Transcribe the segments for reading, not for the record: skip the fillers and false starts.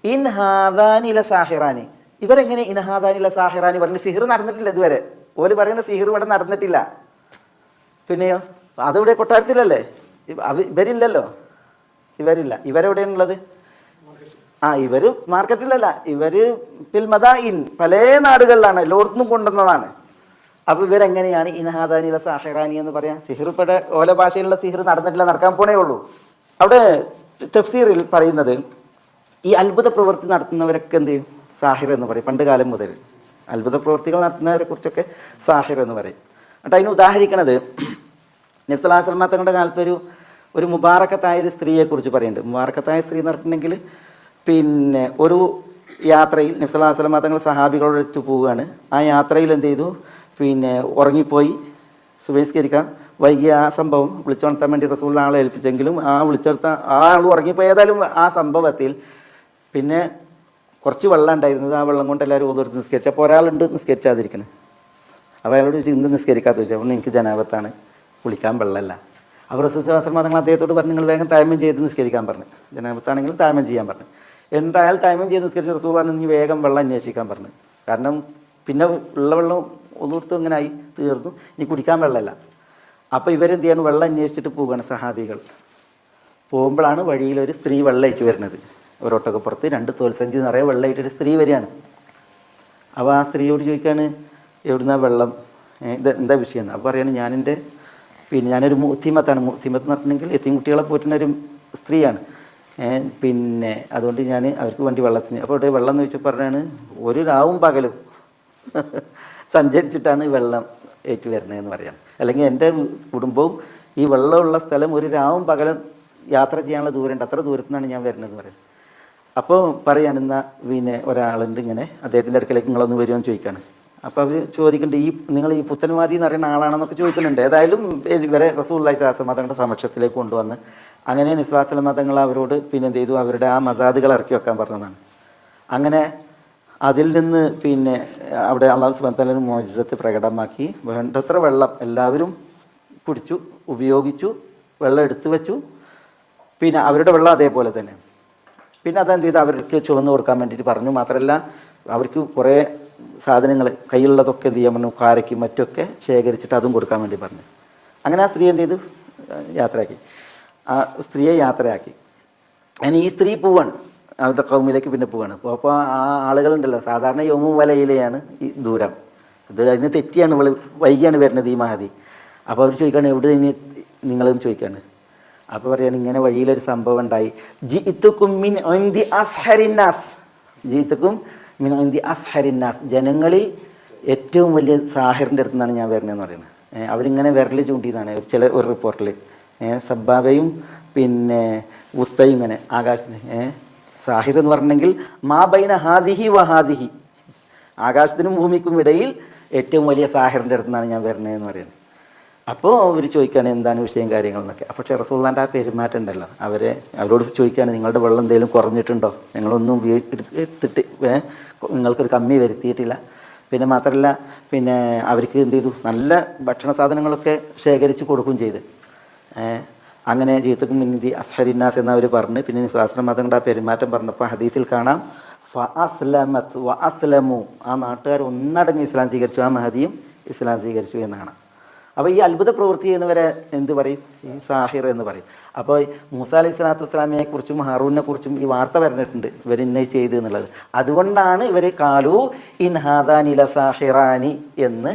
In ഹാദാനില സാഹിറാനി. ഇവരെങ്ങനെ ഇൻഹാദാനില സാഹിറാനി പറഞ്ഞ് സിഹിർ നടന്നിട്ടില്ല ഇതുവരെ. ഓല് പറയുന്ന സിഹിർ ഇവിടെ നടന്നിട്ടില്ല. പിന്നെയോ അതിവിടെ കൊട്ടാരത്തിലല്ലേ, ഇവരില്ലല്ലോ, ഇവരില്ല. ഇവരെവിടെയാണുള്ളത്? ഇവർ മാർക്കറ്റിലല്ല, ഇവർ ഫിൽമദായിൻ പല നാടുകളിലാണ്, എല്ലായിടത്തും കൊണ്ടുവന്നതാണ്. അപ്പോൾ ഇവരെങ്ങനെയാണ് ഇൻഹാദാനില സാഹിറാനി എന്ന് പറയാം? സിഹിർ ഇവിടെ ഓല ഭാഷയിലുള്ള സിഹിർ നടന്നിട്ടില്ല, നടക്കാൻ പോണേ ഉള്ളൂ. അവിടെ തഫ്സീറിൽ പറയുന്നത് ഈ അത്ഭുത പ്രവൃത്തി നടത്തുന്നവരൊക്കെ എന്ത് ചെയ്യും? സാഹിർ എന്ന് പറയും. പണ്ട് കാലം മുതൽ അത്ഭുത പ്രവൃത്തികൾ നടത്തുന്നവരെ കുറിച്ചൊക്കെ സാഹിർ എന്ന് പറയും. എന്നിട്ട് അതിന് ഉദാഹരിക്കണത് നബി സല്ലല്ലാഹു അലൈഹി വസല്ലം തങ്ങളുടെ കാലത്തൊരു മുബാറക്കത്തായ ഒരു സ്ത്രീയെക്കുറിച്ച് പറയുന്നുണ്ട്. മുബാറക്കത്തായ സ്ത്രീ എന്ന് പറഞ്ഞിട്ടുണ്ടെങ്കിൽ പിന്നെ ഒരു യാത്രയിൽ നബി സല്ലല്ലാഹു അലൈഹി വസല്ലം തങ്ങൾ സഹാബികളോട് അടുത്ത് പോവുകയാണ്. ആ യാത്രയിൽ എന്ത് ചെയ്തു? പിന്നെ ഉറങ്ങിപ്പോയി, സുബഹിസ്കരിക്കാൻ വൈകിയ ആ സംഭവം വിളിച്ചുണർത്താൻ വേണ്ടി റസൂൽ ആളെ ഏൽപ്പിച്ചെങ്കിലും ആ വിളിച്ചുണർത്താൻ ആൾ ഉറങ്ങിപ്പോയി. ഏതായാലും ആ സംഭവത്തിൽ പിന്നെ കുറച്ച് വെള്ളം ഉണ്ടായിരുന്നത്, ആ വെള്ളം കൊണ്ട് എല്ലാവരും ഓതെടുത്ത് നിസ്കരിച്ചു. അപ്പോൾ ഒരാളുണ്ട് നിസ്കരിച്ചാതിരിക്കണം. അപ്പോൾ അയാളോട് ചോദിച്ചു, ഇന്ന് നിസ്കരിക്കാത്ത ചോദിച്ചു. അപ്പോൾ എനിക്ക് ജനാപത്താണ്, കുളിക്കാൻ വെള്ളമല്ല. അപ്പോൾ റസൂൽ സല്ലല്ലാഹു അലൈഹി വസല്ലം തങ്ങൾ അദ്ദേഹത്തോട് പറഞ്ഞു, നിങ്ങൾ വേഗം തയമ്മം ചെയ്ത് നിസ്കരിക്കാൻ പറഞ്ഞു. ജനാപത്താണെങ്കിലും തയമ്മം ചെയ്യാൻ പറഞ്ഞു. എന്നിട്ട് അയാൾ തയമ്മം ചെയ്ത് നിസ്കരിച്ച റസൂൽ പറഞ്ഞു, നീ വേഗം വെള്ളം അന്വേഷിക്കാൻ പറഞ്ഞു. കാരണം പിന്നെ ഉള്ള വെള്ളം ഒന്നുകൊടുത്ത് ഇങ്ങനെ ആയി തീർന്നു, ഇനി കുടിക്കാൻ വെള്ളമല്ല. അപ്പോൾ ഇവരെന്ത് ചെയ്യാണ്? വെള്ളം അന്വേഷിച്ചിട്ട് പോവുകയാണ് സഹാബികൾ. പോകുമ്പോഴാണ് വഴിയിലൊരു സ്ത്രീ വെള്ളമായിട്ട് വരുന്നത്. ഒരൊട്ടകപ്പുറത്ത് 2 തോൽസഞ്ചി നിറയെ വെള്ളമായിട്ടൊരു സ്ത്രീ വരികയാണ്. അപ്പോൾ ആ സ്ത്രീയോട് ചോദിക്കുകയാണ്, എവിടുന്നാ വെള്ളം, എന്താ വിഷയം? അപ്പോൾ പറയുകയാണ്, ഞാനൊരു മുത്തിമത്താണ്. മുത്തിമത്ത് എന്ന് പറഞ്ഞിട്ടുണ്ടെങ്കിൽ എത്തിയും കുട്ടികളെ പോറ്റുന്നൊരു സ്ത്രീയാണ്. പിന്നെ അതുകൊണ്ട് ഞാൻ അവർക്ക് വേണ്ടി വെള്ളത്തിന്. അപ്പോൾ ഇവിടെ വെള്ളം എന്ന് വെച്ചാൽ പറഞ്ഞാണ്, ഒരു രാവും പകലും സഞ്ചരിച്ചിട്ടാണ് വെള്ളം ഏറ്റു വരണതെന്ന് പറയാം. അല്ലെങ്കിൽ എൻ്റെ കുടുംബവും ഈ വെള്ളമുള്ള സ്ഥലം ഒരു രാവും പകലും യാത്ര ചെയ്യാനുള്ള ദൂരമുണ്ട്, അത്ര ദൂരത്തു നിന്നാണ് ഞാൻ വരുന്നതെന്ന് പറയാം. അപ്പോൾ പറയുകയാണെന്ന പിന്നെ ഒരാളുണ്ട് ഇങ്ങനെ, അദ്ദേഹത്തിൻ്റെ അടുക്കലേക്ക് നിങ്ങളൊന്ന് വരുമെന്ന് ചോദിക്കുകയാണ്. അപ്പോൾ അവർ ചോദിക്കുന്നുണ്ട്, നിങ്ങൾ ഈ പുത്തൻവാദി എന്ന് പറയുന്ന ആളാണെന്നൊക്കെ ചോദിക്കുന്നുണ്ട്. ഏതായാലും ഇവരെ റസൂലുള്ളാഹി സ്വല്ലല്ലാഹു അലൈഹി വസല്ലം തങ്ങളുടെ സമക്ഷത്തിലേക്ക് കൊണ്ടുവന്ന് അങ്ങനെ നബി സല്ലല്ലാഹു അലൈഹി വസല്ലം തങ്ങൾ അവരോട് പിന്നെ എന്ത് ചെയ്തു? അവരുടെ ആ മസാദുകൾ ഇറക്കി വെക്കാൻ പറഞ്ഞതാണ്. അങ്ങനെ അതിൽ നിന്ന് പിന്നെ അവിടെ അല്ലാഹു സുബ്ഹാനഹു വ തആല മുഅ്ജിസത്ത് പ്രകടമാക്കി വേണ്ടത്ര വെള്ളം എല്ലാവരും കുടിച്ചു, ഉപയോഗിച്ചു, വെള്ളം എടുത്തു വെച്ചു. പിന്നെ അവരുടെ വെള്ളം അതേപോലെ തന്നെ. പിന്നെ അതെന്ത് ചെയ്ത് അവർക്ക് ചുവന്ന് കൊടുക്കാൻ വേണ്ടിയിട്ട് പറഞ്ഞു. മാത്രമല്ല അവർക്ക് കുറേ സാധനങ്ങൾ കയ്യിലുള്ളതൊക്കെ എന്ത് ചെയ്യാൻ പറഞ്ഞു? കാരയ്ക്കും മറ്റൊക്കെ ശേഖരിച്ചിട്ട് അതും കൊടുക്കാൻ വേണ്ടി പറഞ്ഞു. അങ്ങനെ ആ സ്ത്രീ എന്ത് ചെയ്തു? യാത്രയാക്കി. ആ സ്ത്രീയെ യാത്രയാക്കി. അങ്ങനെ ഈ സ്ത്രീ പോവാണ് അവരുടെ കൗമിലേക്ക്, പിന്നെ പോവാണ്. അപ്പോൾ ആ ആളുകളുണ്ടല്ലോ, സാധാരണ യൗമും വലയിലെയാണ് ഈ ദൂരം. ഇത് അതിന് തെറ്റിയാണ്, വൈകിയാണ് വരുന്നത് ഈ മഹദി. അപ്പോൾ അവർ ചോദിക്കുകയാണ്, എവിടെ ഇനി നിങ്ങളെന്ന് ചോദിക്കുകയാണ്. അപ്പോൾ പറയുകയാണ്, ഇങ്ങനെ വഴിയിലൊരു സംഭവം ഉണ്ടായി. ജിഇതുകും മിൻ ഇൻദി അസ്ഹരിന്നാസ്, ജിഇതുകും മിൻ ഇൻദി അസ്ഹരിന്നാസ്, ജനങ്ങളിൽ ഏറ്റവും വലിയ സാഹിറിൻ്റെ അടുത്ത് നിന്നാണ് ഞാൻ വരുന്നതെന്ന് പറയുന്നത്. അവരിങ്ങനെ വിരൽ ചൂണ്ടിയെന്നാണ് ഒരു റിപ്പോർട്ടിൽ. സബ്ബാബയും പിന്നെ ഉസ്തയും ഇങ്ങനെ ആകാശത്തിന്. സാഹിർ എന്ന് പറഞ്ഞെങ്കിൽ മാ ബൈന ഹാദിഹി വ ഹാദിഹി, ആകാശത്തിനും ഭൂമിക്കും ഇടയിൽ ഏറ്റവും വലിയ സാഹിറിൻ്റെ അടുത്ത് നിന്നാണ് ഞാൻ വരുന്നതെന്ന് പറയുന്നത്. അപ്പോൾ അവർ ചോദിക്കുകയാണ് എന്താണ് വിഷയം കാര്യങ്ങളെന്നൊക്കെ. പക്ഷേ റസൂലുള്ളാഹിൻ്റെ ആ പെരുമാറ്റം ഉണ്ടല്ലോ, അവരോട് ചോദിക്കുകയാണ്, നിങ്ങളുടെ വെള്ളം എന്തെങ്കിലും കുറഞ്ഞിട്ടുണ്ടോ? ഞങ്ങളൊന്നും എടുത്തിട്ട് നിങ്ങൾക്കൊരു കമ്മി വരുത്തിയിട്ടില്ല. പിന്നെ മാത്രമല്ല പിന്നെ അവർക്ക് എന്ത് ചെയ്തു? നല്ല ഭക്ഷണ സാധനങ്ങളൊക്കെ ശേഖരിച്ച് കൊടുക്കുകയും ചെയ്ത്. അങ്ങനെ ജീത്തുക്കും മിൻദി അസ്ഹരിന്നാസ് എന്നവർ പറഞ്ഞ് പിന്നെ ശാസ്ത്ര മതങ്ങളുടെ ആ പെരുമാറ്റം പറഞ്ഞപ്പോൾ ഹദീസിൽ കാണാം, ഫ അസ്ലമത് വ അസ്ലമു, ആ നാട്ടുകാർ ഒന്നടങ്ങി ഇസ്ലാം സ്വീകരിച്ചു, ആ മഹദിയും ഇസ്ലാം സ്വീകരിച്ചു എന്നാണ്. അപ്പോൾ ഈ അത്ഭുത പ്രവൃത്തി ചെയ്യുന്നവരെ എന്ത് പറയും? സാഹിർ എന്ന് പറയും. അപ്പോൾ മൂസ അലൈഹി സ്വലാത്തു വസ്സലാമിനെ കുറിച്ചും ഹാറൂനെ കുറിച്ചും ഈ വാർത്ത പറഞ്ഞിട്ടുണ്ട്, ഇവർ ഇന്ന ചെയ്തു എന്നുള്ളത്. അതുകൊണ്ടാണ് ഇവർ കാലു ഇൻ ഹാദാനി ലസാഹിറാനി എന്ന്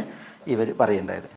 ഇവർ പറയേണ്ടത്.